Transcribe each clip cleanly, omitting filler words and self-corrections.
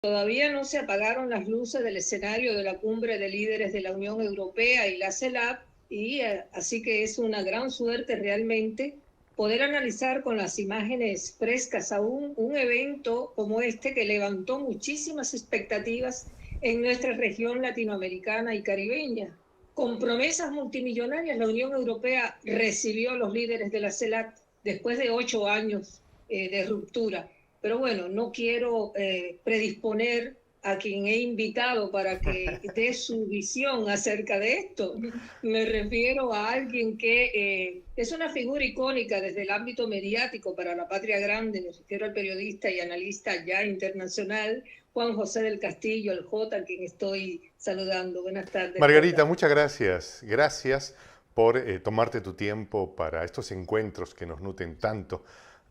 Todavía no se apagaron las luces del escenario de la cumbre de líderes de la Unión Europea y la CELAC, y así que es una gran suerte realmente poder analizar con las imágenes frescas aún un evento como este que levantó muchísimas expectativas en nuestra región latinoamericana y caribeña. Con promesas multimillonarias, la Unión Europea recibió a los líderes de la CELAC después de 8 años de ruptura. Pero bueno, no quiero predisponer a quien he invitado para que dé su visión acerca de esto. Me refiero a alguien que es una figura icónica desde el ámbito mediático para la patria grande. Me refiero al periodista y analista ya internacional, Juan José del Castillo, el J, a quien estoy saludando. Buenas tardes, Margarita, J. muchas gracias. Gracias por tomarte tu tiempo para estos encuentros que nos nutren tanto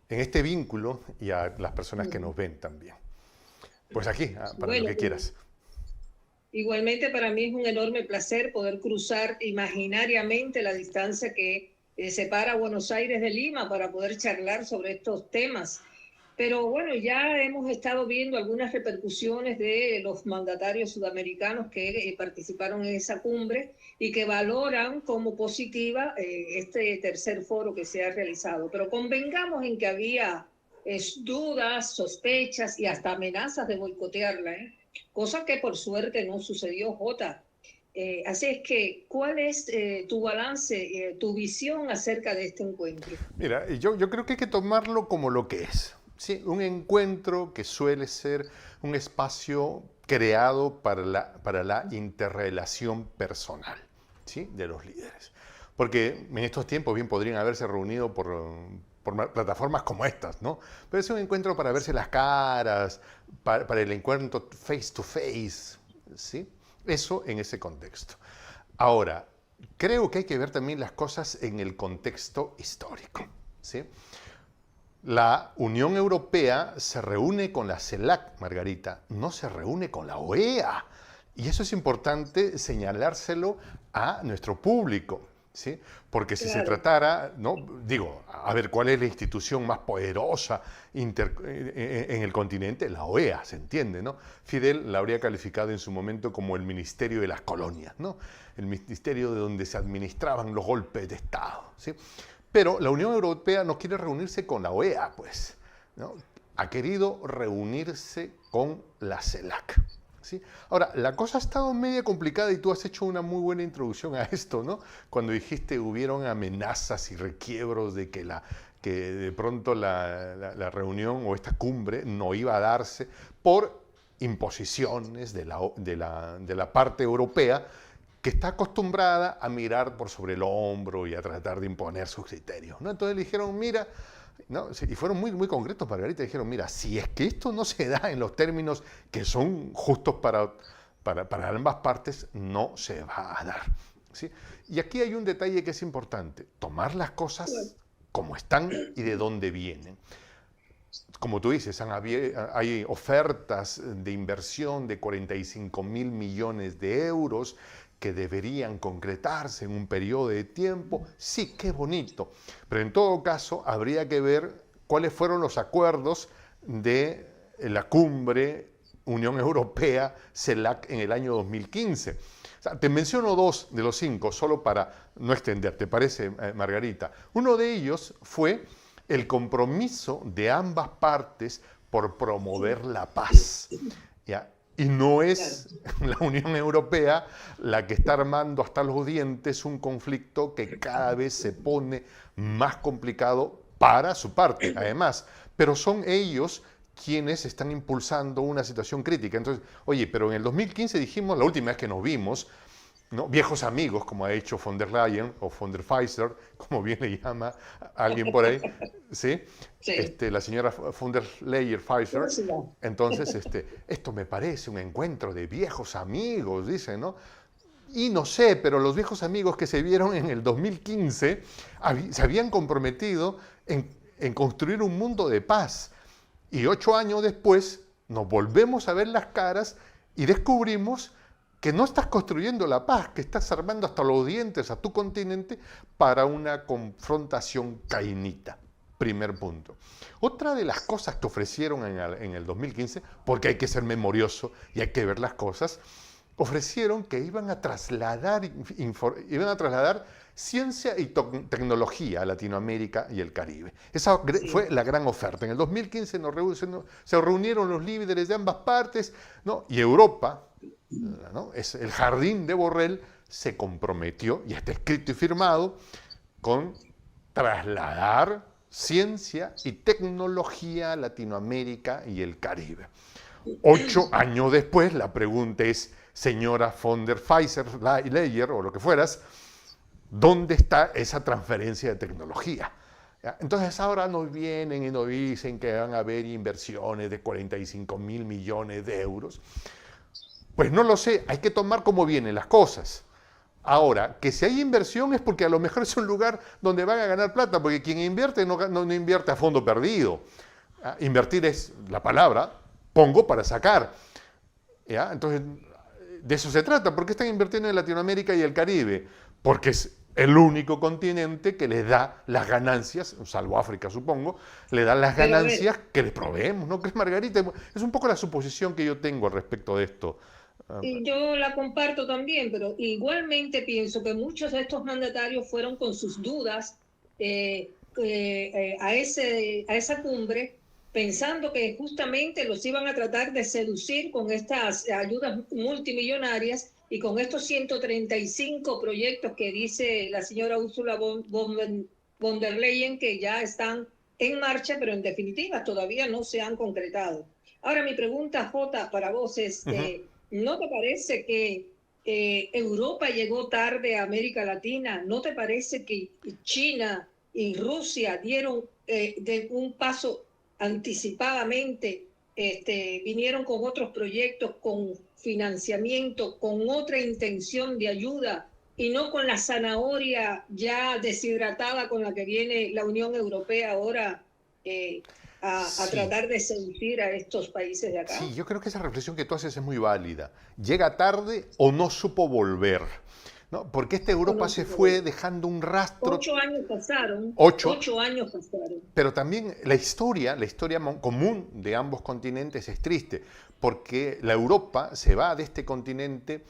en este vínculo y a las personas que nos ven también. Pues aquí, para lo Bueno, que quieras. igualmente para mí es un enorme placer poder cruzar imaginariamente la distancia que separa Buenos Aires de Lima para poder charlar sobre estos temas. Pero bueno, ya hemos estado viendo algunas repercusiones de los mandatarios sudamericanos que participaron en esa cumbre y que valoran como positiva este tercer foro que se ha realizado. Pero convengamos en que había dudas, sospechas y hasta amenazas de boicotearla, cosa que por suerte no sucedió, Jota. Así es que, ¿cuál es tu balance, tu visión acerca de este encuentro? Mira, yo creo que hay que tomarlo como lo que es. ¿Sí? Un encuentro que suele ser un espacio creado para la interrelación personal, ¿sí? De los líderes. Porque en estos tiempos bien podrían haberse reunido por plataformas como estas, ¿no? Pero es un encuentro para verse las caras, para el encuentro face to face, ¿sí? Eso en ese contexto. Ahora, creo que hay que ver también las cosas en el contexto histórico, ¿sí? La Unión Europea se reúne con la CELAC, Margarita, no se reúne con la OEA. Y eso es importante señalárselo a nuestro público, ¿sí? Porque si se Claro. tratara, ¿no? Digo, a ver, ¿cuál es la institución más poderosa en el continente? La OEA, se entiende, ¿no? Fidel la habría calificado en su momento como el ministerio de las colonias, ¿no? El ministerio de donde se administraban los golpes de Estado, ¿sí? Pero la Unión Europea no quiere reunirse con la OEA, pues, ¿no? Ha querido reunirse con la CELAC, ¿sí? Ahora, la cosa ha estado media complicada y tú has hecho una muy buena introducción a esto, ¿no? Cuando dijiste hubieron amenazas y requiebros de que de pronto la reunión o esta cumbre no iba a darse por imposiciones de la parte europea, que está acostumbrada a mirar por sobre el hombro y a tratar de imponer sus criterios, ¿no? Entonces le dijeron, mira, ¿no? Y fueron muy concretos, Margarita, dijeron, mira, si es que esto no se da en los términos que son justos para ambas partes, no se va a dar, ¿sí? Y aquí hay un detalle que es importante, tomar las cosas como están y de dónde vienen. Como tú dices, hay ofertas de inversión de 45.000 millones de euros que deberían concretarse en un periodo de tiempo. Sí, qué bonito. Pero en todo caso, habría que ver cuáles fueron los acuerdos de la cumbre Unión Europea-CELAC en el año 2015. O sea, te menciono 2 de los 5, solo para no extender, ¿te parece, Margarita? Uno de ellos fue el compromiso de ambas partes por promover la paz, ¿ya? Y no es la Unión Europea la que está armando hasta los dientes un conflicto que cada vez se pone más complicado para su parte, además. Pero son ellos quienes están impulsando una situación crítica. Entonces, oye, pero en el 2015 dijimos, la última vez que nos vimos, ¿no? Viejos amigos, como ha hecho von der Leyen o von der Pfizer, como bien le llama alguien por ahí, ¿sí? Sí. La señora von der Leyen Pfizer. Sí. Entonces, esto me parece un encuentro de viejos amigos, dicen, ¿no? Y no sé, pero los viejos amigos que se vieron en el 2015 se habían comprometido en construir un mundo de paz. Y 8 años después nos volvemos a ver las caras y descubrimos que no estás construyendo la paz, que estás armando hasta los dientes a tu continente para una confrontación cainita. Primer punto. Otra de las cosas que ofrecieron en el 2015, porque hay que ser memorioso y hay que ver las cosas, ofrecieron que iban a trasladar ciencia y tecnología a Latinoamérica y el Caribe. Esa fue la gran oferta. En el 2015 se reunieron los líderes de ambas partes, ¿no? Y Europa, ¿no? El jardín de Borrell, se comprometió, y está escrito y firmado, con trasladar ciencia y tecnología a Latinoamérica y el Caribe. 8 años después, la pregunta es, señora von der Leyen o lo que fueras, ¿dónde está esa transferencia de tecnología? ¿Ya? Entonces ahora nos vienen y nos dicen que van a haber inversiones de 45.000 millones de euros. Pues no lo sé, hay que tomar como vienen las cosas. Ahora, que si hay inversión es porque a lo mejor es un lugar donde van a ganar plata, porque quien invierte no invierte a fondo perdido. Invertir es la palabra, pongo para sacar. ¿Ya? Entonces, de eso se trata. ¿Por qué están invirtiendo en Latinoamérica y el Caribe? Porque es el único continente que les da las ganancias, salvo África supongo, le da las ganancias que les proveemos, ¿no crees, Margarita? Es un poco la suposición que yo tengo al respecto de esto. Y yo la comparto también, pero igualmente pienso que muchos de estos mandatarios fueron con sus dudas a esa cumbre, pensando que justamente los iban a tratar de seducir con estas ayudas multimillonarias y con estos 135 proyectos que dice la señora Ursula von der Leyen que ya están en marcha, pero en definitiva todavía no se han concretado. Ahora mi pregunta, Jota, para vos es, ¿no te parece que Europa llegó tarde a América Latina? ¿No te parece que China y Rusia dieron de un paso anticipadamente, vinieron con otros proyectos, con financiamiento, con otra intención de ayuda y no con la zanahoria ya deshidratada con la que viene la Unión Europea ahora a tratar de seducir a estos países de acá? Sí, yo creo que esa reflexión que tú haces es muy válida. ¿Llega tarde o no supo volver? ¿No? Porque esta Europa se fue dejando un rastro. 8 años pasaron. 8 años pasaron. Pero también la historia común de ambos continentes es triste, porque la Europa se va de este continente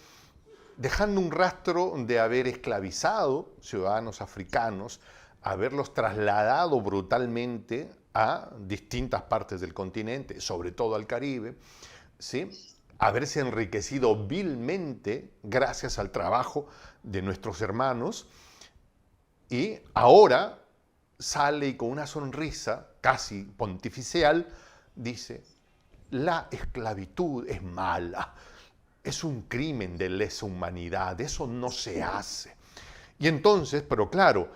dejando un rastro de haber esclavizado ciudadanos africanos, haberlos trasladado brutalmente a distintas partes del continente, sobre todo al Caribe, ¿sí? Haberse enriquecido vilmente gracias al trabajo de nuestros hermanos, y ahora sale y con una sonrisa casi pontificial dice, la esclavitud es mala, es un crimen de lesa humanidad, eso no se hace. Y entonces, pero claro,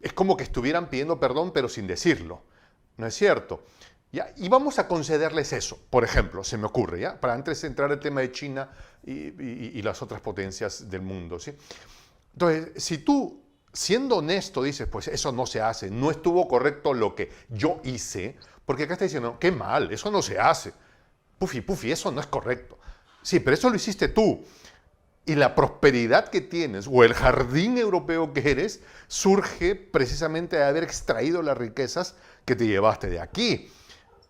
es como que estuvieran pidiendo perdón pero sin decirlo, ¿no es cierto? ¿Ya? Y vamos a concederles eso, por ejemplo, se me ocurre, ¿ya? Para antes de entrar el tema de China y las otras potencias del mundo, ¿sí? Entonces, si tú, siendo honesto, dices, pues eso no se hace, no estuvo correcto lo que yo hice, porque acá está diciendo, qué mal, eso no se hace, pufi, eso no es correcto. Sí, pero eso lo hiciste tú. Y la prosperidad que tienes, o el jardín europeo que eres, surge precisamente de haber extraído las riquezas que te llevaste de aquí.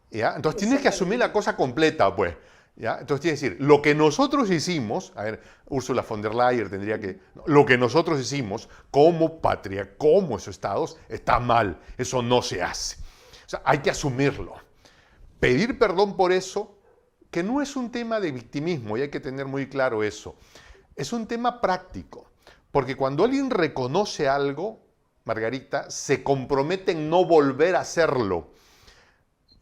¿Ya? Entonces tienes que asumir la cosa completa, pues. ¿Ya? Entonces tienes que decir, lo que nosotros hicimos, a ver, Ursula von der Leyen tendría que, lo que nosotros hicimos como patria, como esos estados, está mal, eso no se hace. O sea, hay que asumirlo. Pedir perdón por eso, que no es un tema de victimismo, y hay que tener muy claro eso. Es un tema práctico, porque cuando alguien reconoce algo, Margarita, se compromete en no volver a hacerlo,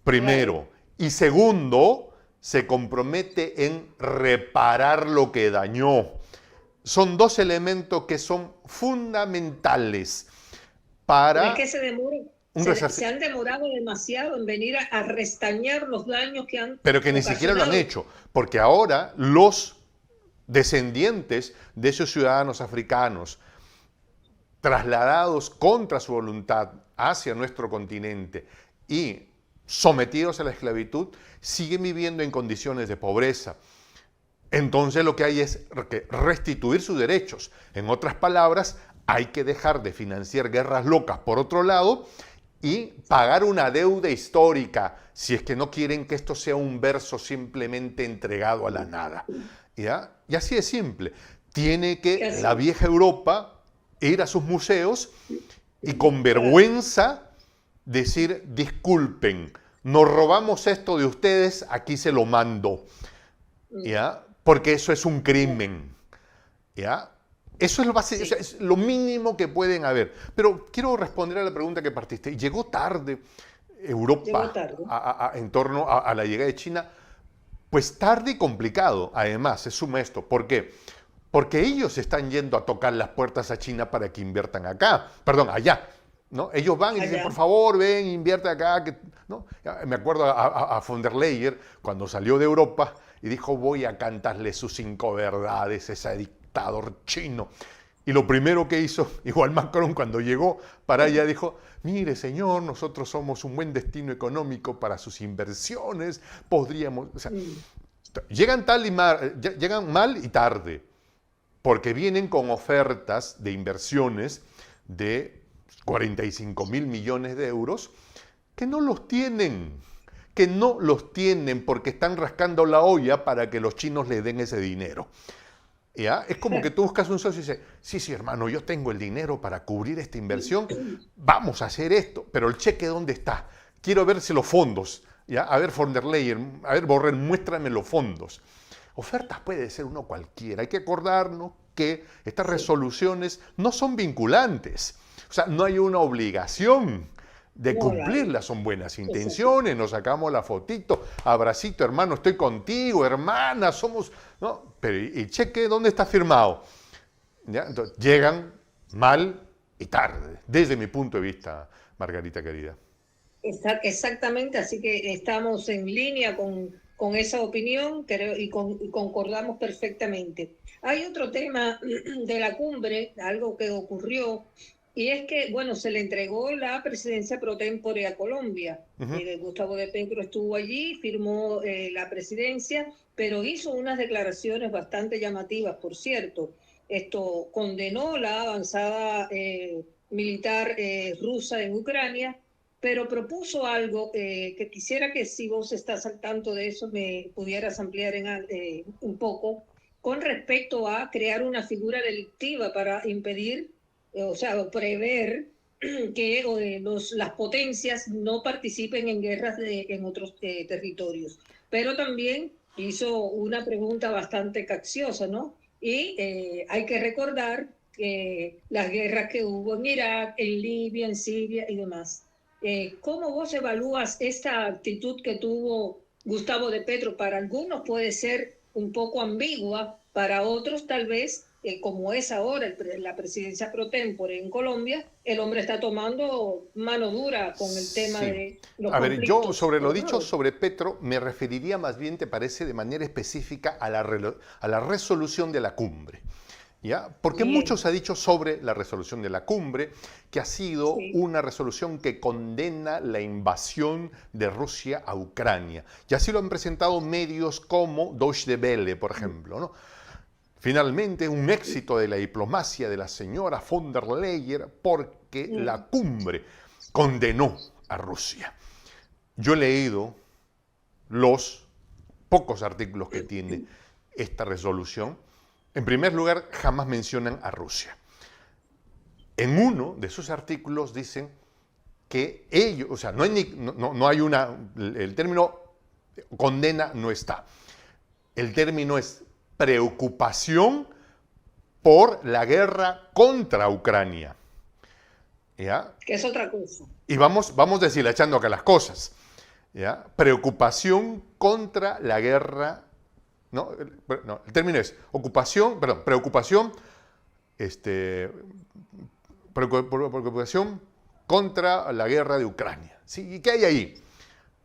primero. Y segundo, se compromete en reparar lo que dañó. Son dos elementos que son fundamentales para... Es que se han demorado demasiado en venir a restañar los daños que han Pero que ni siquiera lo han hecho, porque ahora los descendientes de esos ciudadanos africanos trasladados contra su voluntad hacia nuestro continente y sometidos a la esclavitud, siguen viviendo en condiciones de pobreza. Entonces lo que hay es que restituir sus derechos. En otras palabras, hay que dejar de financiar guerras locas por otro lado y pagar una deuda histórica, si es que no quieren que esto sea un verso simplemente entregado a la nada. ¿Ya? Y así es simple. Tiene que la vieja Europa ir a sus museos y con vergüenza decir, disculpen, nos robamos esto de ustedes, aquí se lo mando. ¿Ya? Porque eso es un crimen. ¿Ya? Eso es lo básico, es lo mínimo que pueden haber. Pero quiero responder a la pregunta que partiste. Llegó tarde Europa en torno a la llegada de China. Pues tarde y complicado, además, es sumo esto. ¿Por qué? Porque ellos están yendo a tocar las puertas a China para que inviertan acá. Perdón, allá. ¿No? Ellos van y dicen, por favor, ven, invierte acá. ¿No? Me acuerdo a von der Leyen cuando salió de Europa y dijo, voy a cantarle sus 5 verdades, ese dictador chino. Y lo primero que hizo, igual Macron cuando llegó para allá, dijo, mire señor, nosotros somos un buen destino económico para sus inversiones, podríamos... O sea, llegan mal y tarde, porque vienen con ofertas de inversiones de 45.000 millones de euros que no los tienen, porque están rascando la olla para que los chinos le den ese dinero. ¿Ya? Es como que tú buscas un socio y dices, sí, hermano, yo tengo el dinero para cubrir esta inversión, vamos a hacer esto, pero el cheque ¿dónde está? Quiero ver si los fondos, ¿ya? A ver, von der Leyen, a ver, Borrell, muéstrame los fondos. Ofertas puede ser uno cualquiera, hay que acordarnos que estas resoluciones no son vinculantes, o sea, no hay una obligación de cumplirlas, son buenas intenciones, nos sacamos la fotito, abracito, hermano, estoy contigo, hermana, somos... ¿no? Pero ¿y cheque dónde está firmado? ¿Ya? Entonces, llegan mal y tarde, desde mi punto de vista, Margarita querida. Exactamente, así que estamos en línea con esa opinión y concordamos perfectamente. Hay otro tema de la cumbre, algo que ocurrió, y es que, bueno, se le entregó la presidencia pro tempore a Colombia. Gustavo de Petro estuvo allí, firmó la presidencia, pero hizo unas declaraciones bastante llamativas, por cierto. Esto condenó la avanzada militar rusa en Ucrania, pero propuso algo que quisiera que, si vos estás al tanto de eso, me pudieras ampliar un poco, con respecto a crear una figura delictiva para impedir, o sea, prever que las potencias no participen en guerras en otros territorios. Pero también hizo una pregunta bastante capciosa, ¿no? Y hay que recordar que las guerras que hubo en Irak, en Libia, en Siria y demás. ¿Cómo vos evalúas esta actitud que tuvo Gustavo de Petro? Para algunos puede ser un poco ambigua, para otros tal vez, como es ahora la presidencia pro tempore en Colombia, el hombre está tomando mano dura con el tema de los conflictos. A ver, yo sobre lo dicho sobre Petro me referiría más bien, ¿te parece?, de manera específica a la resolución de la cumbre. ¿Ya? Porque mucho se ha dicho sobre la resolución de la cumbre, que ha sido una resolución que condena la invasión de Rusia a Ucrania. Y así lo han presentado medios como Deutsche Welle, por ejemplo, ¿no? Finalmente, un éxito de la diplomacia de la señora von der Leyen, porque la cumbre condenó a Rusia. Yo he leído los pocos artículos que tiene esta resolución. En primer lugar, jamás mencionan a Rusia. En uno de sus artículos dicen que ellos, o sea, no hay el término condena no está. El término es preocupación por la guerra contra Ucrania. ¿Ya? Que es otra cosa. Y vamos deshilachando acá las cosas. ¿Ya? Preocupación contra la guerra. No, el término es preocupación contra la guerra de Ucrania. ¿Sí? ¿Y qué hay ahí?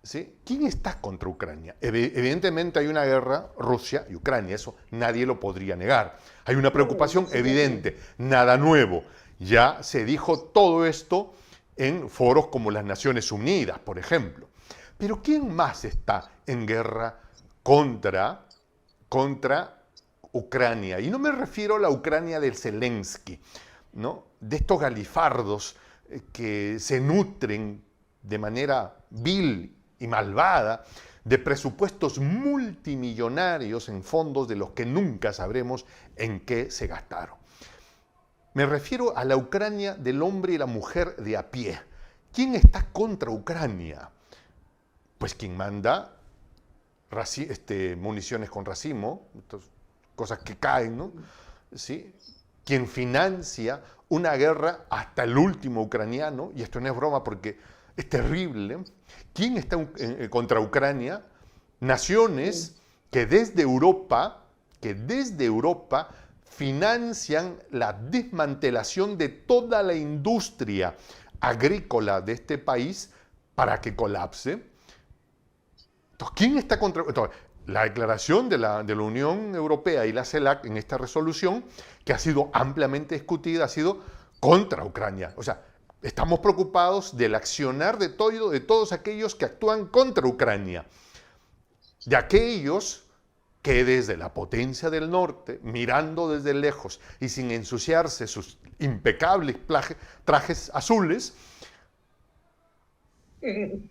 ¿Sí? ¿Quién está contra Ucrania? Evidentemente hay una guerra, Rusia y Ucrania, eso nadie lo podría negar. Hay una preocupación evidente, nada nuevo. Ya se dijo todo esto en foros como las Naciones Unidas, por ejemplo. Pero ¿quién más está en guerra contra Ucrania? Y no me refiero a la Ucrania del Zelensky, ¿no? De estos galifardos que se nutren de manera vil y malvada de presupuestos multimillonarios en fondos de los que nunca sabremos en qué se gastaron. Me refiero a la Ucrania del hombre y la mujer de a pie. ¿Quién está contra Ucrania? Pues quien manda municiones con racimo, cosas que caen, ¿no? ¿Sí? Quien financia una guerra hasta el último ucraniano, y esto no es broma porque es terrible. ¿Quién está contra Ucrania? Naciones que desde Europa financian la desmantelación de toda la industria agrícola de este país para que colapse. Entonces, ¿quién está contra? Entonces, la declaración de la Unión Europea y la CELAC en esta resolución, que ha sido ampliamente discutida, ha sido contra Ucrania. O sea, estamos preocupados del accionar de todos aquellos que actúan contra Ucrania. De aquellos que desde la potencia del norte, mirando desde lejos y sin ensuciarse sus impecables trajes azules,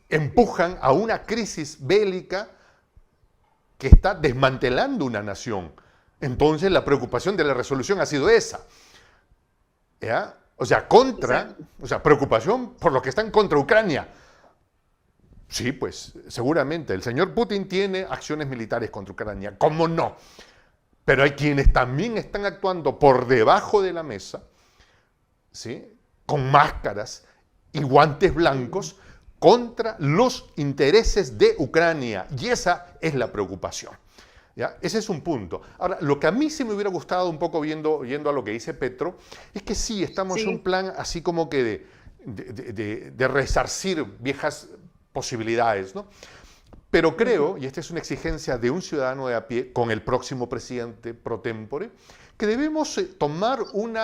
empujan a una crisis bélica que está desmantelando una nación. Entonces la preocupación de la resolución ha sido esa. ¿Ya? O sea, preocupación por los que están contra Ucrania. Sí, pues seguramente el señor Putin tiene acciones militares contra Ucrania, ¿cómo no? Pero hay quienes también están actuando por debajo de la mesa, ¿sí? Con máscaras y guantes blancos contra los intereses de Ucrania. Y esa es la preocupación. ¿Ya? Ese es un punto. Ahora, lo que a mí sí me hubiera gustado un poco yendo a lo que dice Petro, es que sí, estamos en un plan así como que de resarcir viejas posibilidades, ¿no? Pero creo, y esta es una exigencia de un ciudadano de a pie con el próximo presidente pro tempore, que debemos tomar un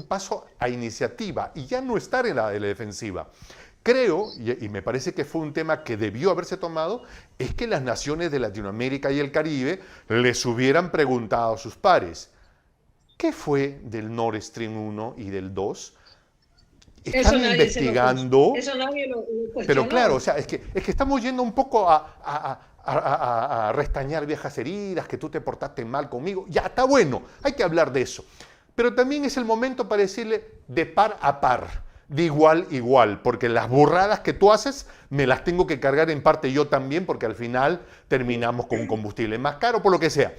paso a iniciativa y ya no estar en la defensiva. Creo, y me parece que fue un tema que debió haberse tomado, es que las naciones de Latinoamérica y el Caribe les hubieran preguntado a sus pares, ¿qué fue del Nord Stream 1 y del 2? Están investigando, eso nadie lo cuestionó. Pero claro, o sea, es que estamos yendo un poco a restañar viejas heridas, que tú te portaste mal conmigo. Ya, está bueno, hay que hablar de eso. Pero también es el momento para decirle de par a par, de igual a igual, porque las burradas que tú haces me las tengo que cargar en parte yo también, porque al final terminamos con un combustible más caro, por lo que sea.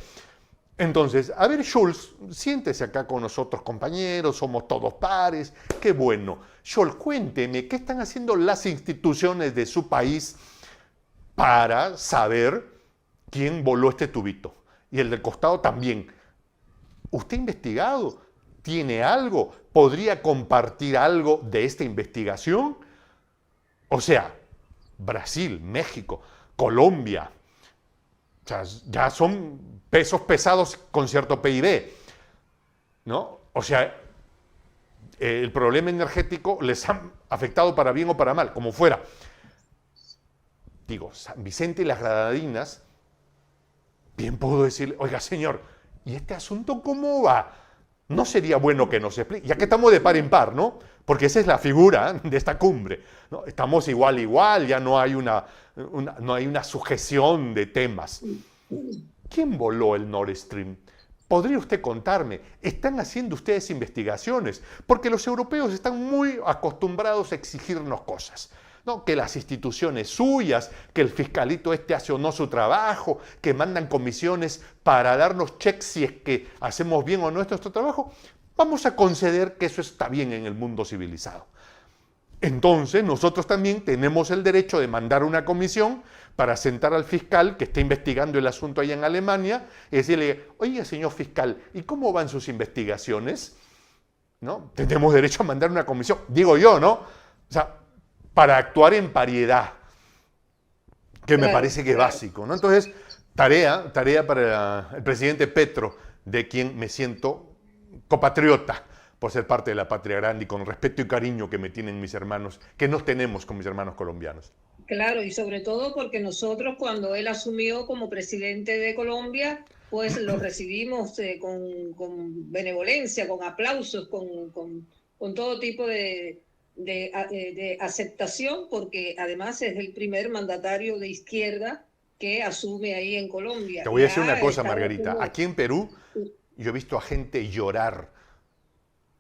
Entonces, a ver, Scholz, siéntese acá con nosotros, compañeros, somos todos pares, qué bueno. Scholz, cuénteme, ¿qué están haciendo las instituciones de su país para saber quién voló este tubito? Y el del costado también. ¿Usted ha investigado? ¿Tiene algo? ¿Podría compartir algo de esta investigación? O sea, Brasil, México, Colombia, o sea, ya son pesos pesados con cierto PIB, ¿no? O sea, el problema energético les ha afectado para bien o para mal, como fuera. Digo, San Vicente y las Granadinas, bien puedo decirle, oiga señor, ¿y este asunto cómo va? No sería bueno que nos explique, ya que estamos de par en par, ¿no? Porque esa es la figura de esta cumbre, ¿no? Estamos igual a igual, ya no hay una sujeción de temas. ¿Quién voló el Nord Stream? ¿Podría usted contarme? ¿Están haciendo ustedes investigaciones? Porque los europeos están muy acostumbrados a exigirnos cosas, ¿no? Que las instituciones suyas, que el fiscalito hace o no su trabajo, que mandan comisiones para darnos checks si es que hacemos bien o no nuestro trabajo. Vamos a conceder que eso está bien en el mundo civilizado. Entonces, nosotros también tenemos el derecho de mandar una comisión para sentar al fiscal que está investigando el asunto allá en Alemania y decirle, oye, señor fiscal, ¿y cómo van sus investigaciones? ¿No? Tenemos derecho a mandar una comisión, digo yo, ¿no? O sea, para actuar en pariedad, que me parece que es básico, ¿no? Entonces, tarea para el presidente Petro, de quien me siento copatriota por ser parte de la patria grande y con respeto y cariño que me tienen mis hermanos, que nos tenemos con mis hermanos colombianos. Claro, y sobre todo porque nosotros cuando él asumió como presidente de Colombia, pues lo recibimos con benevolencia, con aplausos, con todo tipo de de aceptación, porque además es el primer mandatario de izquierda que asume ahí en Colombia. Te voy a decir una cosa, Estaba Margarita. como... Aquí en Perú yo he visto a gente llorar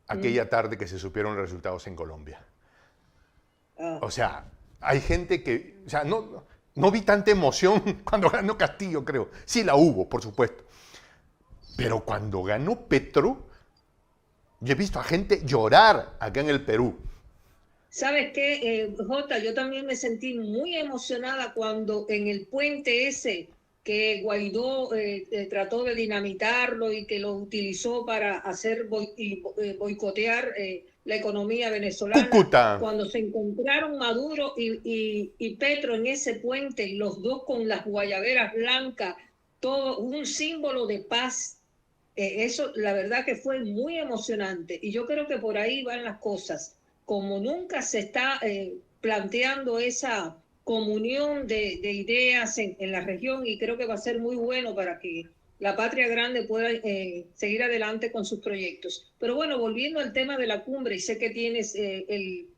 aquella tarde que se supieron los resultados en Colombia. Ah, O sea, hay gente que... O sea, no vi tanta emoción cuando ganó Castillo, creo. Sí la hubo, por supuesto. Pero cuando ganó Petro, yo he visto a gente llorar acá en el Perú. ¿sabes qué, Jota? Yo también me sentí muy emocionada cuando en el puente ese que Guaidó trató de dinamitarlo y que lo utilizó para hacer boicotear la economía venezolana, Cúcuta. cuando se encontraron Maduro y Petro en ese puente, los dos con las guayaberas blancas, todo un símbolo de paz. Eso, la verdad que fue muy emocionante y yo creo que por ahí van las cosas. Como nunca se está planteando esa comunión de ideas en la región, y creo que va a ser muy bueno para que la patria grande pueda seguir adelante con sus proyectos. Pero bueno, volviendo al tema de la cumbre, y sé que tienes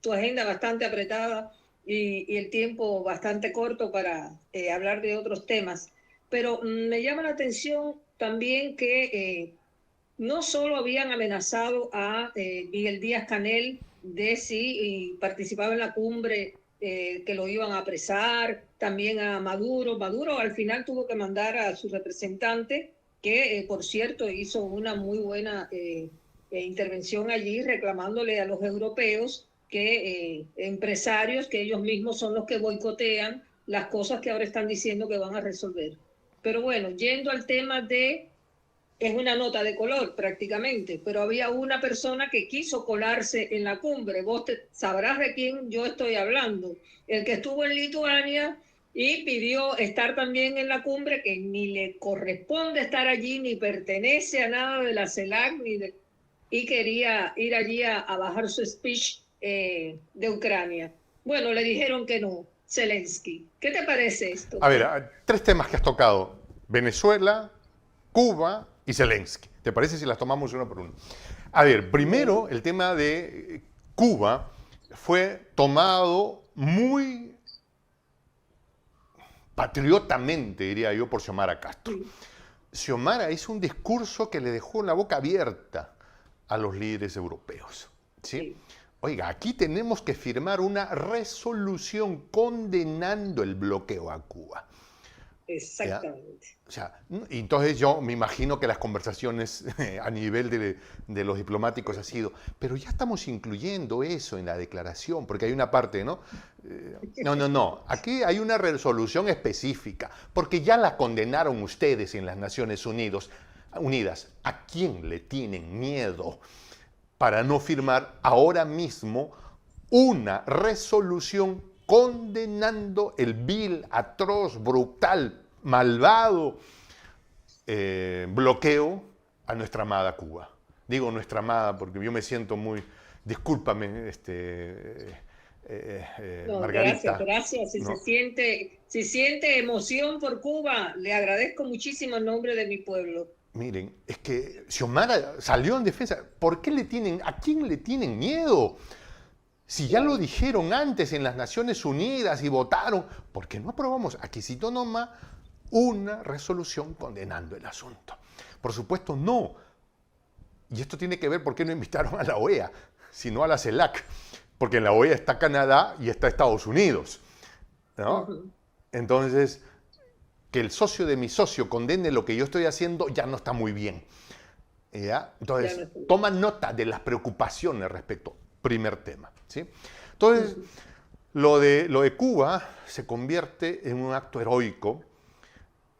tu agenda bastante apretada y el tiempo bastante corto para hablar de otros temas, pero me llama la atención también que no solo habían amenazado a Miguel Díaz-Canel de si participaba en la cumbre, que lo iban a apresar, también a Maduro. Maduro al final tuvo que mandar a su representante, que por cierto hizo una muy buena intervención allí, reclamándole a los europeos que empresarios, que ellos mismos son los que boicotean las cosas que ahora están diciendo que van a resolver. Pero bueno, yendo al tema de... Es una nota de color prácticamente, pero había una persona que quiso colarse en la cumbre. Vos sabrás de quién yo estoy hablando. El que estuvo en Lituania y pidió estar también en la cumbre, que ni le corresponde estar allí, ni pertenece a nada de la CELAC, y quería ir allí a bajar su speech de Ucrania. Bueno, le dijeron que no, Zelensky. ¿Qué te parece esto? A ver, tres temas que has tocado. Venezuela, Cuba y Zelensky. ¿Te parece si las tomamos uno por uno? A ver, primero el tema de Cuba fue tomado muy patriotamente, diría yo, por Xiomara Castro. Xiomara hizo un discurso que le dejó la boca abierta a los líderes europeos. ¿Sí? Oiga, aquí tenemos que firmar una resolución condenando el bloqueo a Cuba. Exactamente. ¿Ya? O sea, entonces yo me imagino que las conversaciones a nivel de los diplomáticos ha sido, pero ya estamos incluyendo eso en la declaración, porque hay una parte, ¿no? No, aquí hay una resolución específica, porque ya la condenaron ustedes en las Naciones Unidas. ¿A quién le tienen miedo para no firmar ahora mismo una resolución condenando el vil, atroz, brutal, malvado bloqueo a nuestra amada Cuba? Digo nuestra amada porque yo me siento muy... Discúlpame, No, Margarita. gracias. Si ¿no? se siente emoción por Cuba, le agradezco muchísimo en nombre de mi pueblo. Miren, es que Xiomara salió en defensa. ¿A quién le tienen miedo? Si ya lo dijeron antes en las Naciones Unidas y votaron, ¿por qué no aprobamos aquí cito nomás una resolución condenando el asunto? Por supuesto, no. Y esto tiene que ver por qué no invitaron a la OEA, sino a la CELAC. Porque en la OEA está Canadá y está Estados Unidos, ¿no? Entonces, que el socio de mi socio condene lo que yo estoy haciendo ya no está muy bien. ¿Ya? Entonces, toman nota de las preocupaciones respecto. Primer tema. ¿Sí? Entonces, lo de Cuba se convierte en un acto heroico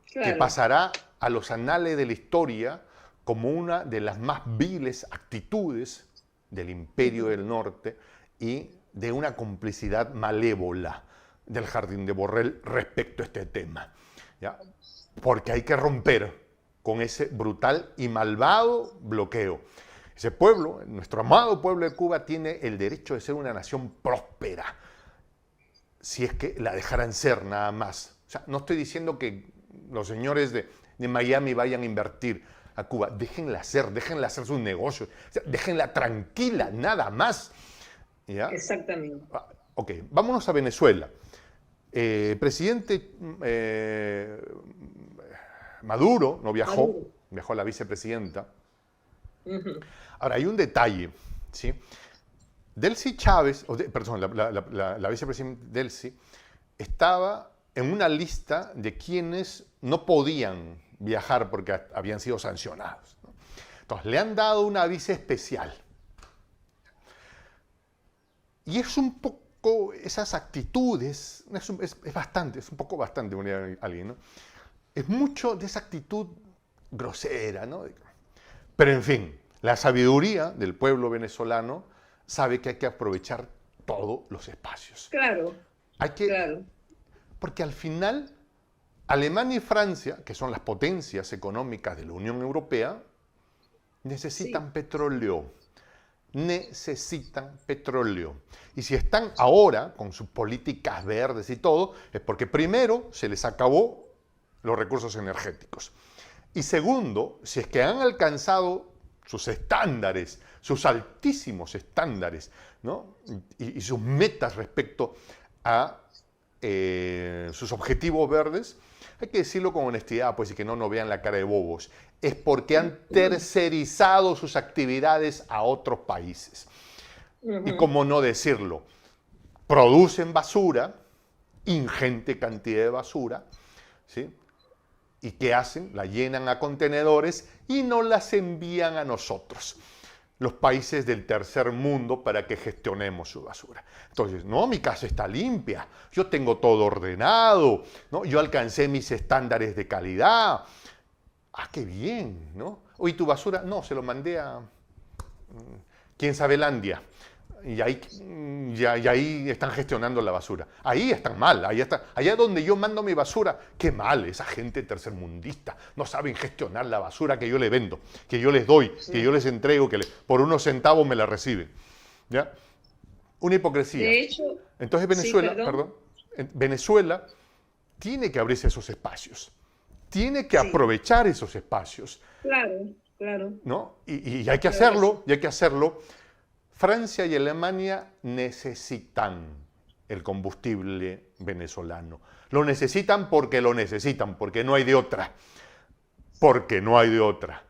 que pasará a los anales de la historia como una de las más viles actitudes del Imperio del Norte y de una complicidad malévola del Jardín de Borrell respecto a este tema. ¿Ya? Porque hay que romper con ese brutal y malvado bloqueo. Ese pueblo, nuestro amado pueblo de Cuba, tiene el derecho de ser una nación próspera, si es que la dejaran ser nada más. O sea, no estoy diciendo que los señores de Miami vayan a invertir a Cuba. Déjenla hacer sus negocios. O sea, déjenla tranquila, nada más. ¿Ya? Exactamente. Ok, vámonos a Venezuela. Presidente Maduro no viajó, Maduro. viajó la vicepresidenta. Ujú. Ahora, hay un detalle, ¿sí? Delcy Chávez, perdón, la vicepresidenta Delcy, estaba en una lista de quienes no podían viajar porque habían sido sancionados, ¿no? Entonces, le han dado una visa especial. Y es un poco esas actitudes, es un poco bastante, diría alguien, ¿no? Es mucho de esa actitud grosera, ¿no? Pero en fin, la sabiduría del pueblo venezolano sabe que hay que aprovechar todos los espacios. Claro, Hay que, claro. porque al final, Alemania y Francia, que son las potencias económicas de la Unión Europea, necesitan Sí, petróleo. Necesitan petróleo. Y si están ahora con sus políticas verdes y todo, es porque primero se les acabó los recursos energéticos. Y segundo, si es que han alcanzado sus estándares, sus altísimos estándares, ¿no? y sus metas respecto a sus objetivos verdes, hay que decirlo con honestidad, pues, y que no vean la cara de bobos, es porque han tercerizado sus actividades a otros países. Y ujú, cómo no decirlo, producen basura, ingente cantidad de basura, ¿sí? ¿Y qué hacen? La llenan a contenedores y nos las envían a nosotros, los países del tercer mundo, para que gestionemos su basura. Entonces, no, mi casa está limpia, yo tengo todo ordenado, ¿no? Yo alcancé mis estándares de calidad. Ah, qué bien, ¿no? Oye, tu basura, no, se lo mandé a quién sabe Landia. Y ahí, y ahí están gestionando la basura. Ahí están mal, allá donde yo mando mi basura, qué mal, esa gente tercermundista. No saben gestionar la basura que yo les vendo, que yo les doy, que yo les entrego, por unos centavos me la reciben. ¿Ya? Una hipocresía. de hecho, Entonces sí, Venezuela, perdón. perdón, Venezuela tiene que abrirse esos espacios, tiene que Sí, aprovechar esos espacios, claro, claro, ¿no? Y hay que claro que sí. hacerlo, y hay que hacerlo. Francia y Alemania necesitan el combustible venezolano. Lo necesitan, porque no hay de otra. Porque no hay de otra.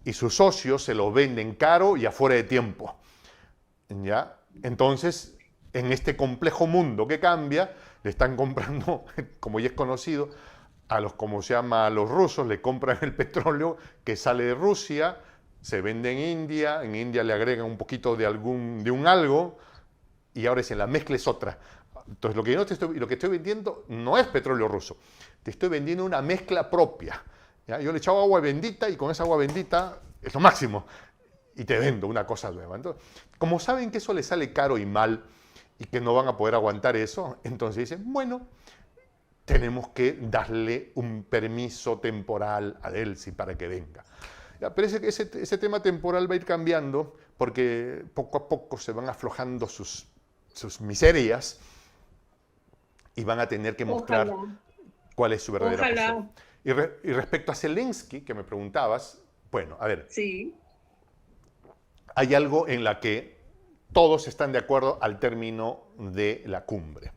Y sus socios se lo venden caro y afuera de tiempo. ¿Ya? Entonces, en este complejo mundo que cambia, le están comprando, como ya es conocido, como se llama, a los rusos, le compran el petróleo que sale de Rusia, se vende en India le agregan un poquito de un algo, y ahora la mezcla es otra. Entonces, lo que estoy vendiendo no es petróleo ruso, te estoy vendiendo una mezcla propia. ¿Ya? Yo le echaba agua bendita y con esa agua bendita es lo máximo. Y te vendo una cosa nueva. Entonces, como saben que eso les sale caro y mal y que no van a poder aguantar eso, entonces dicen, bueno, tenemos que darle un permiso temporal a Delcy para que venga. Ya, pero ese tema temporal va a ir cambiando porque poco a poco se van aflojando sus miserias y van a tener que mostrar Ojalá, cuál es su verdadera posición. ojalá, Y respecto a Zelensky, que me preguntabas, bueno, a ver, sí, hay algo en la que todos están de acuerdo al término de la cumbre.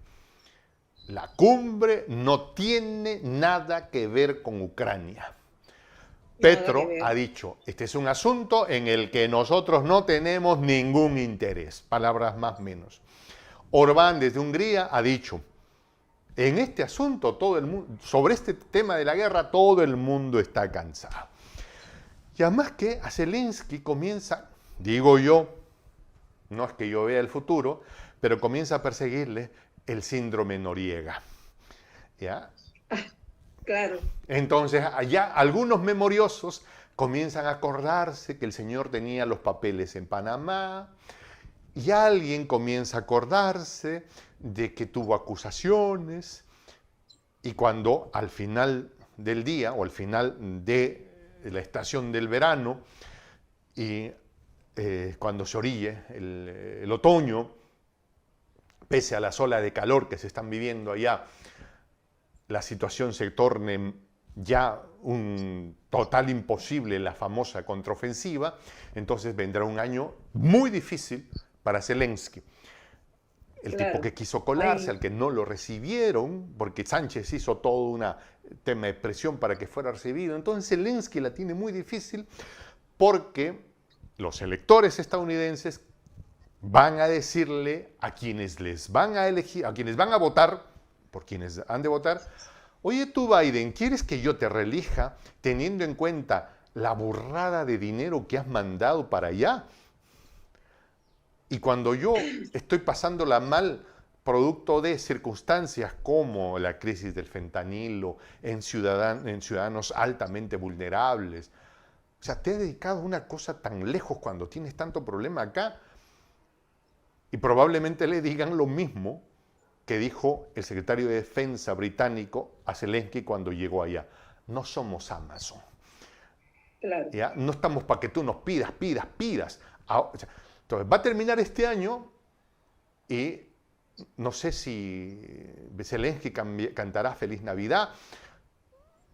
La cumbre no tiene nada que ver con Ucrania. nada que Petro ver. ha dicho, este es un asunto en el que nosotros no tenemos ningún interés, palabras más menos. Orbán desde Hungría ha dicho, en este asunto todo el mundo, sobre este tema de la guerra, todo el mundo está cansado. Y además que a Zelensky comienza, digo yo, no es que yo vea el futuro, pero comienza a perseguirle el síndrome Noriega. ¿Ya? Claro, Entonces, allá algunos memoriosos comienzan a acordarse que el señor tenía los papeles en Panamá, y alguien comienza a acordarse de que tuvo acusaciones, y cuando al final del día o al final de la estación del verano, y cuando se orille el otoño, pese a las olas de calor que se están viviendo allá, la situación se torne ya un total imposible, la famosa contraofensiva, entonces vendrá un año muy difícil para Zelensky. el tipo claro. que quiso colarse, Ahí, al que no lo recibieron, porque Sánchez hizo todo un tema de presión para que fuera recibido. Entonces Zelensky la tiene muy difícil porque los electores estadounidenses van a decirle a quienes les van a elegir, a quienes van a votar, por quienes han de votar, oye tú Biden, ¿quieres que yo te reelija teniendo en cuenta la burrada de dinero que has mandado para allá? Y cuando yo estoy pasándola mal, producto de circunstancias como la crisis del fentanilo en ciudadanos altamente vulnerables, o sea, te has dedicado a una cosa tan lejos cuando tienes tanto problema acá, y probablemente le digan lo mismo que dijo el secretario de Defensa británico a Zelensky cuando llegó allá. No somos Amazon. claro. ¿Ya? No estamos para que tú nos pidas. Entonces, va a terminar este año y no sé si Zelensky cantará Feliz Navidad.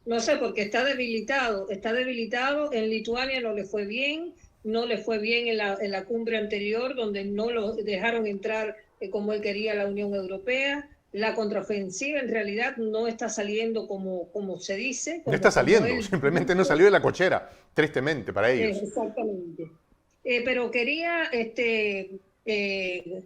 No sé, porque está debilitado. En Lituania no le fue bien, no le fue bien en la cumbre anterior, donde no lo dejaron entrar como él quería a la Unión Europea. La contraofensiva en realidad no está saliendo como se dice, No está como saliendo, él simplemente no dice. salió de la cochera, tristemente para ellos. Exactamente. Pero quería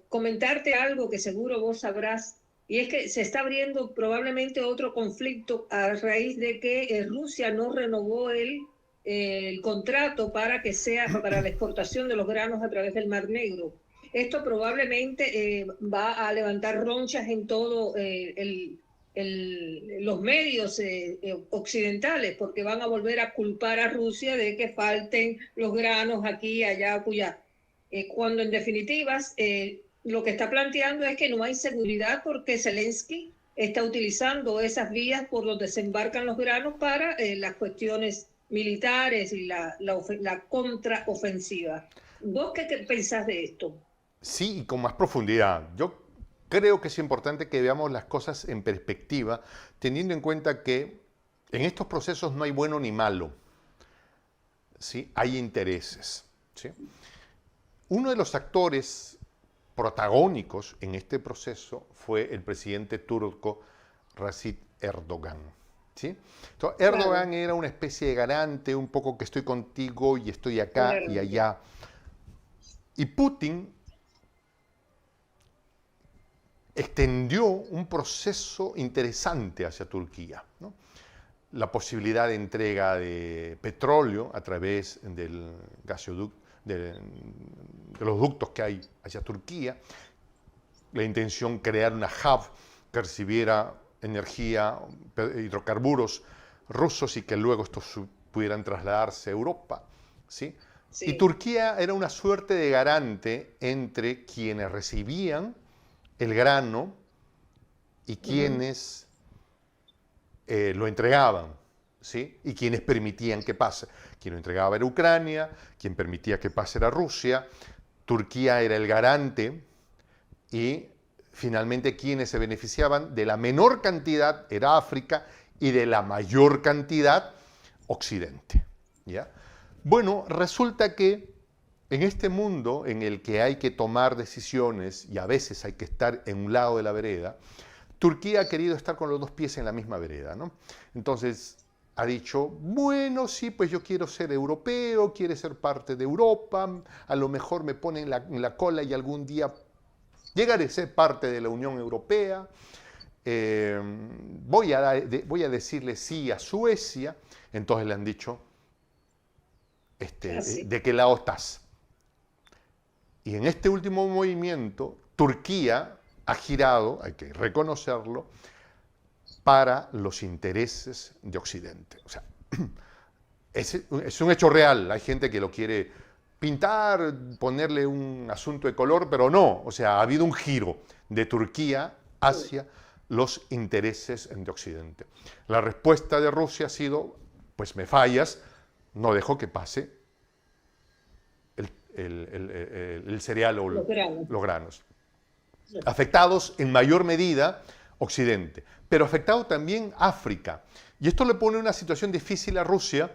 comentarte algo que seguro vos sabrás, y es que se está abriendo probablemente otro conflicto a raíz de que Rusia no renovó el contrato para que sea para la exportación de los granos a través del Mar Negro. Esto probablemente va a levantar ronchas en todo los medios occidentales, porque van a volver a culpar a Rusia de que falten los granos aquí, allá, acullá. Cuando en definitivas lo que está planteando es que no hay seguridad porque Zelensky está utilizando esas vías por donde se embarcan los granos para las cuestiones militares y la contraofensiva. ¿Vos qué pensás de esto? Sí, y con más profundidad. Yo creo que es importante que veamos las cosas en perspectiva, teniendo en cuenta que en estos procesos no hay bueno ni malo, ¿sí? Hay intereses, ¿sí? Uno de los actores protagónicos en este proceso fue el presidente turco Recep Erdogan, ¿sí? Entonces, Erdogan era una especie de garante, un poco que estoy contigo y estoy acá y allá. Y Putin extendió un proceso interesante hacia Turquía, ¿no? La posibilidad de entrega de petróleo a través del gasoducto, de los ductos que hay hacia Turquía, la intención de crear una hub que recibiera energía, hidrocarburos rusos y que luego estos pudieran trasladarse a Europa, ¿sí? Sí. Y Turquía era una suerte de garante entre quienes recibían el grano y quienes lo entregaban, ¿sí? Y quienes permitían que pase. Quien lo entregaba era Ucrania, quien permitía que pase era Rusia, Turquía era el garante y finalmente quienes se beneficiaban de la menor cantidad era África y de la mayor cantidad Occidente, ¿ya? Bueno, resulta que en este mundo en el que hay que tomar decisiones y a veces hay que estar en un lado de la vereda, Turquía ha querido estar con los dos pies en la misma vereda, ¿no? Entonces ha dicho, bueno, sí, pues yo quiero ser europeo, quiero ser parte de Europa, a lo mejor me ponen en la cola y algún día llegaré a ser parte de la Unión Europea, voy a decirle sí a Suecia, entonces le han dicho, ¿de qué lado estás? Y en este último movimiento, Turquía ha girado, hay que reconocerlo, para los intereses de Occidente. O sea, es un hecho real. Hay gente que lo quiere pintar, ponerle un asunto de color, pero no. O sea, ha habido un giro de Turquía hacia los intereses de Occidente. La respuesta de Rusia ha sido, pues me fallas, no dejo que pase el cereal o los granos. Afectados en mayor medida Occidente, pero afectado también África. Y esto le pone una situación difícil a Rusia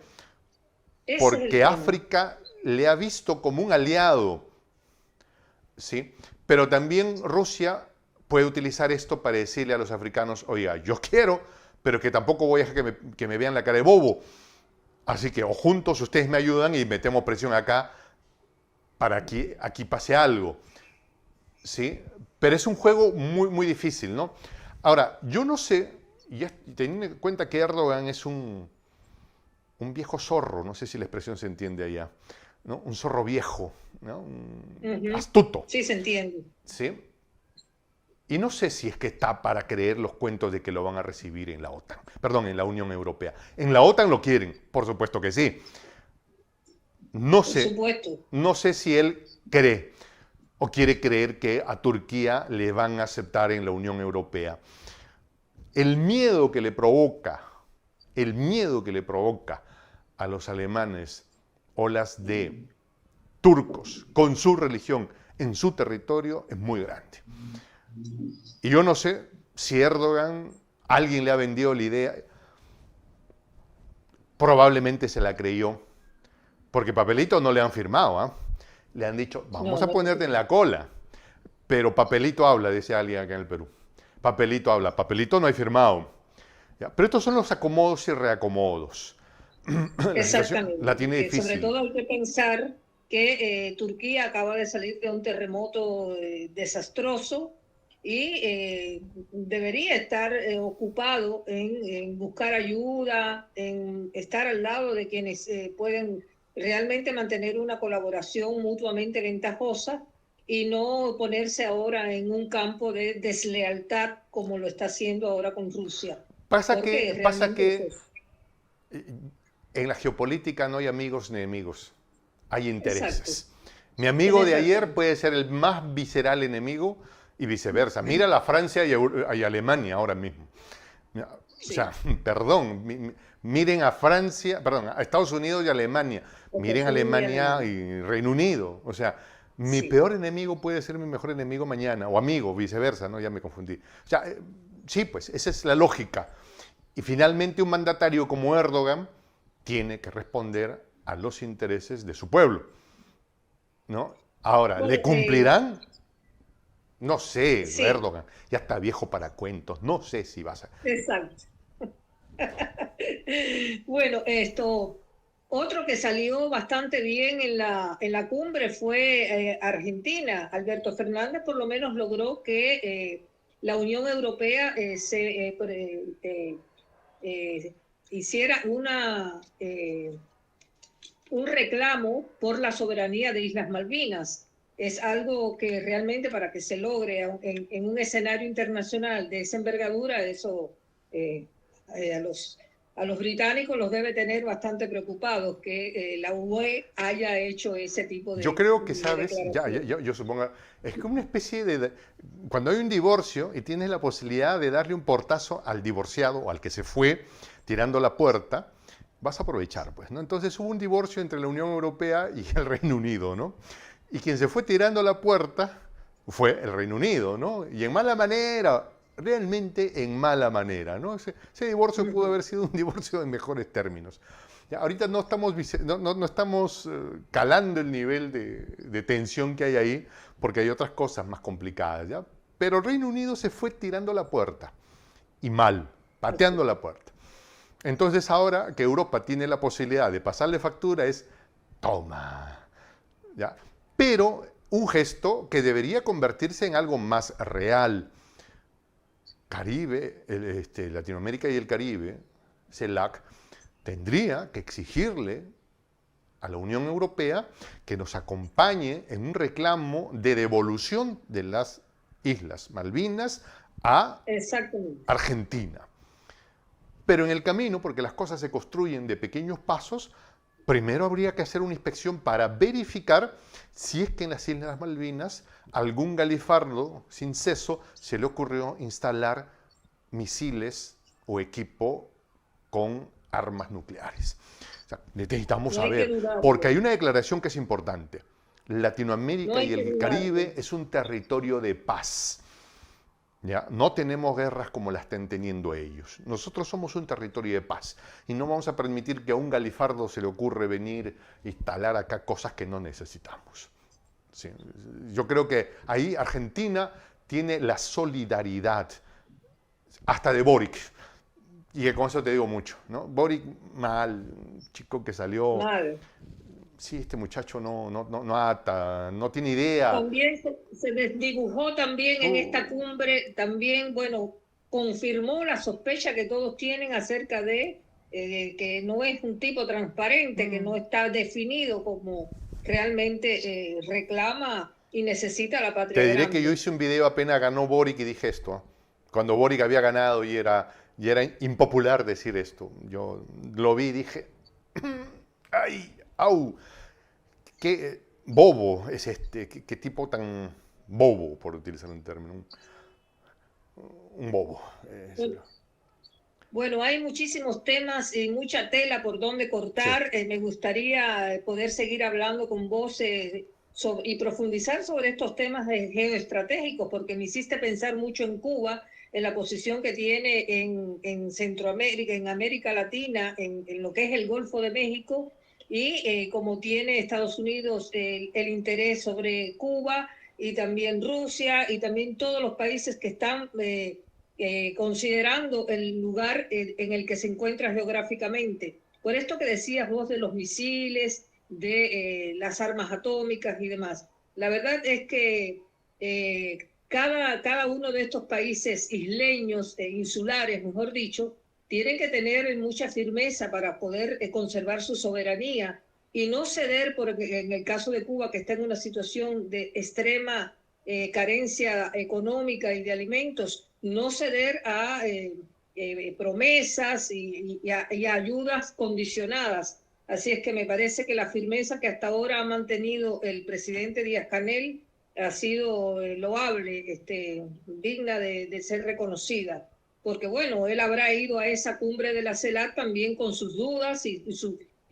porque África le ha visto como un aliado, ¿sí? Pero también Rusia puede utilizar esto para decirle a los africanos, oiga, yo quiero, pero que tampoco voy a dejar que me vean la cara de bobo. Así que o juntos ustedes me ayudan y metemos presión acá para que aquí pase algo. ¿Sí? Pero es un juego muy, muy difícil, ¿no? Ahora, yo no sé, y teniendo en cuenta que Erdogan es un viejo zorro, no sé si la expresión se entiende allá, ¿no? Un zorro viejo, ¿no? Astuto. Sí, se entiende. ¿Sí? Y no sé si es que está para creer los cuentos de que lo van a recibir en la OTAN, perdón, en la Unión Europea. En la OTAN lo quieren, por supuesto que sí. No sé, por supuesto. No sé si él cree o quiere creer que a Turquía le van a aceptar en la Unión Europea. El miedo que le provoca a los alemanes olas de turcos con su religión en su territorio es muy grande. Y yo no sé si Erdogan, alguien le ha vendido la idea, probablemente se la creyó, porque papelito no le han firmado, ¿eh? Le han dicho, vamos a ponerte en la cola, pero papelito habla, dice alguien acá en el Perú. Papelito habla, papelito no hay firmado. ¿Ya? Pero estos son los acomodos y reacomodos. Exactamente. La tiene difícil. Sobre todo hay que pensar que Turquía acaba de salir de un terremoto desastroso y debería estar ocupado en buscar ayuda, en estar al lado de quienes pueden realmente mantener una colaboración mutuamente ventajosa y no ponerse ahora en un campo de deslealtad como lo está haciendo ahora con Rusia. Pasa que en la geopolítica no hay amigos ni enemigos, hay intereses. Exacto. Mi amigo de ayer puede ser el más visceral enemigo y viceversa. Mira a Francia y a Alemania ahora mismo. Sí. O sea, perdón, miren a Francia, perdón, a Estados Unidos y a Alemania. Miren a Alemania y Reino Unido. O sea, mi peor enemigo puede ser mi mejor enemigo mañana, o amigo, viceversa, ¿no? Ya me confundí. O sea, sí, pues, esa es la lógica. Y finalmente un mandatario como Erdogan tiene que responder a los intereses de su pueblo, ¿no? Ahora, ¿le cumplirán? No sé, sí. Erdogan ya está viejo para cuentos, no sé si vas a... Exacto. Bueno, otro que salió bastante bien en la cumbre fue Argentina. Alberto Fernández por lo menos logró que la Unión Europea hiciera un reclamo por la soberanía de Islas Malvinas. Es algo que realmente para que se logre en un escenario internacional de esa envergadura, eso a los británicos los debe tener bastante preocupados que la UE haya hecho ese tipo de... Yo creo que, ¿sabes? Yo supongo, es como una especie de... Cuando hay un divorcio y tienes la posibilidad de darle un portazo al divorciado o al que se fue tirando la puerta, vas a aprovechar, pues, ¿no? Entonces hubo un divorcio entre la Unión Europea y el Reino Unido, ¿no? Y quien se fue tirando la puerta fue el Reino Unido, ¿no? Y en mala manera, realmente en mala manera, ¿no? Ese divorcio pudo haber sido un divorcio en mejores términos. Ya, ahorita no estamos calando el nivel de tensión que hay ahí, porque hay otras cosas más complicadas, ¿ya? Pero el Reino Unido se fue tirando la puerta, y mal, pateando la puerta. Entonces ahora que Europa tiene la posibilidad de pasarle factura es, toma, ¿ya? Pero un gesto que debería convertirse en algo más real. Caribe, Latinoamérica y el Caribe, CELAC, tendría que exigirle a la Unión Europea que nos acompañe en un reclamo de devolución de las Islas Malvinas a Argentina. Pero en el camino, porque las cosas se construyen de pequeños pasos, primero habría que hacer una inspección para verificar si es que en las Islas Malvinas algún galifardo sin ceso se le ocurrió instalar misiles o equipo con armas nucleares. O sea, necesitamos saber, porque hay una declaración que es importante. Latinoamérica y el Caribe es un territorio de paz. ¿Ya? No tenemos guerras como las están teniendo ellos. Nosotros somos un territorio de paz y no vamos a permitir que a un galifardo se le ocurre venir a instalar acá cosas que no necesitamos. Sí. Yo creo que ahí Argentina tiene la solidaridad hasta de Boric. Y con eso te digo mucho, ¿no? Boric, mal, chico que salió... Mal. Sí, este muchacho no ata, no tiene idea. También se desdibujó también en esta cumbre, también, bueno, confirmó la sospecha que todos tienen acerca de que no es un tipo transparente, que no está definido como realmente reclama y necesita la patria Te diré grande. que yo hice un video apenas ganó Boric y dije esto, cuando Boric había ganado y era impopular decir esto. Yo lo vi y dije, ¡ay! ¡Au! Qué bobo es este, qué tipo tan bobo, por utilizar un término, un bobo. Bueno, hay muchísimos temas y mucha tela por donde cortar. Sí. Me gustaría poder seguir hablando con vos y profundizar sobre estos temas geoestratégicos, porque me hiciste pensar mucho en Cuba, en la posición que tiene en Centroamérica, en América Latina, en lo que es el Golfo de México, y como tiene Estados Unidos el interés sobre Cuba y también Rusia y también todos los países que están considerando el lugar en el que se encuentra geográficamente. Por esto que decías vos de los misiles, de las armas atómicas y demás. La verdad es que cada uno de estos países isleños, insulares, mejor dicho, tienen que tener mucha firmeza para poder conservar su soberanía y no ceder, porque en el caso de Cuba, que está en una situación de extrema carencia económica y de alimentos, no ceder a promesas y a ayudas condicionadas. Así es que me parece que la firmeza que hasta ahora ha mantenido el presidente Díaz-Canel ha sido loable, digna de ser reconocida. Porque bueno, él habrá ido a esa cumbre de la CELAC también con sus dudas y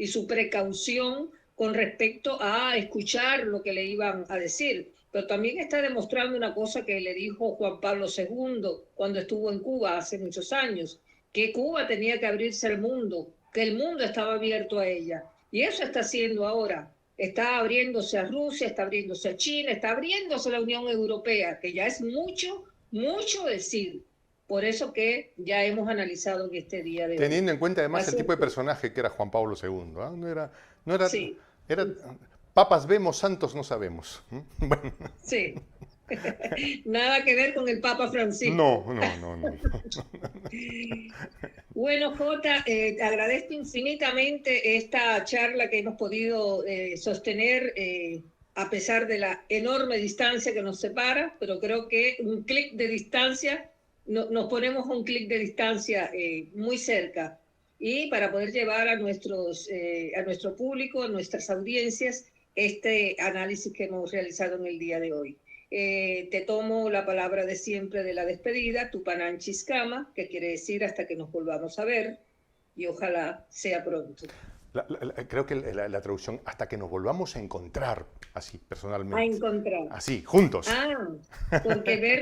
su precaución con respecto a escuchar lo que le iban a decir. Pero también está demostrando una cosa que le dijo Juan Pablo II cuando estuvo en Cuba hace muchos años, que Cuba tenía que abrirse al mundo, que el mundo estaba abierto a ella. Y eso está haciendo ahora. Está abriéndose a Rusia, está abriéndose a China, está abriéndose a la Unión Europea, que ya es mucho, mucho decir. Por eso que ya hemos analizado en este día de hoy. Teniendo en cuenta además Así el tipo de que, personaje que era Juan Pablo II. ¿Ah? No era, sí, era papas vemos, santos no sabemos. Bueno. sí. Nada que ver con el Papa Francisco. No. Bueno, Jota, te agradezco infinitamente esta charla que hemos podido sostener a pesar de la enorme distancia que nos separa, pero creo que un clic de distancia, nos ponemos un clic de distancia muy cerca, y para poder llevar a nuestro público, a nuestras audiencias, este análisis que hemos realizado en el día de hoy. Te tomo la palabra de siempre de la despedida, Tupanán Chiscama, que quiere decir hasta que nos volvamos a ver, y ojalá sea pronto. Creo que la traducción, hasta que nos volvamos a encontrar, así, personalmente. A encontrar. Así, juntos. Ah, porque ver